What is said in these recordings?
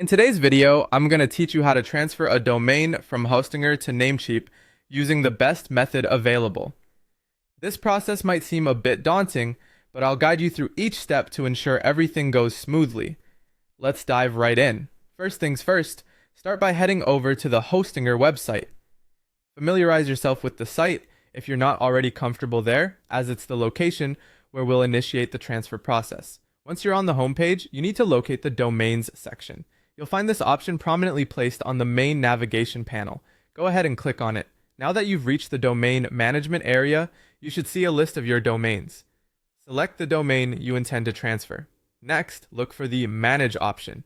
In today's video, I'm going to teach you how to transfer a domain from Hostinger to Namecheap using the best method available. This process might seem a bit daunting, but I'll guide you through each step to ensure everything goes smoothly. Let's dive right in. First things first, start by heading over to the Hostinger website. Familiarize yourself with the site if you're not already comfortable there, as it's the location where we'll initiate the transfer process. Once you're on the homepage, you need to locate the Domains section. You'll find this option prominently placed on the main navigation panel. Go ahead and click on it. Now that you've reached the domain management area, you should see a list of your domains. Select the domain you intend to transfer. Next, look for the Manage option.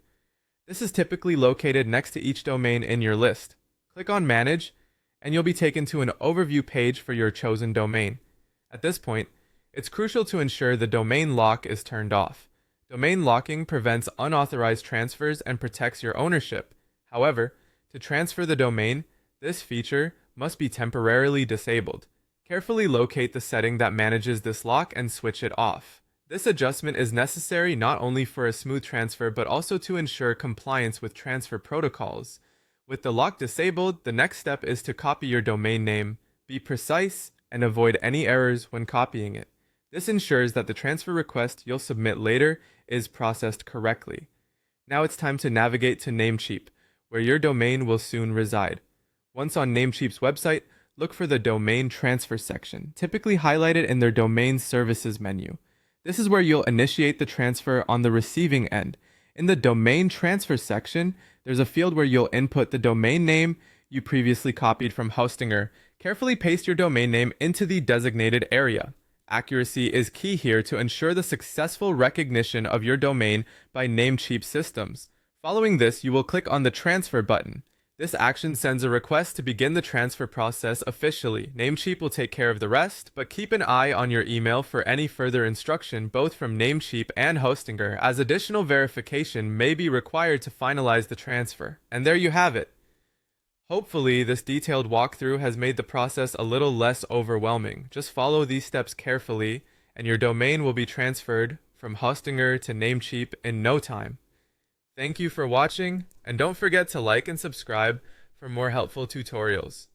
This is typically located next to each domain in your list. Click on Manage, and you'll be taken to an overview page for your chosen domain. At this point, it's crucial to ensure the domain lock is turned off. Domain locking prevents unauthorized transfers and protects your ownership. However, to transfer the domain, this feature must be temporarily disabled. Carefully locate the setting that manages this lock and switch it off. This adjustment is necessary not only for a smooth transfer but also to ensure compliance with transfer protocols. With the lock disabled, the next step is to copy your domain name. Be precise and avoid any errors when copying it. This ensures that the transfer request you'll submit later is processed correctly. Now it's time to navigate to Namecheap, where your domain will soon reside. Once on Namecheap's website, look for the Domain Transfer section, typically highlighted in their Domain Services menu. This is where you'll initiate the transfer on the receiving end. In the Domain Transfer section, there's a field where you'll input the domain name you previously copied from Hostinger. Carefully paste your domain name into the designated area. Accuracy is key here to ensure the successful recognition of your domain by Namecheap systems. Following this, you will click on the Transfer button. This action sends a request to begin the transfer process officially. Namecheap will take care of the rest, but keep an eye on your email for any further instruction both from Namecheap and Hostinger, as additional verification may be required to finalize the transfer. And there you have it. Hopefully, this detailed walkthrough has made the process a little less overwhelming. Just follow these steps carefully, and your domain will be transferred from Hostinger to Namecheap in no time. Thank you for watching, and don't forget to like and subscribe for more helpful tutorials.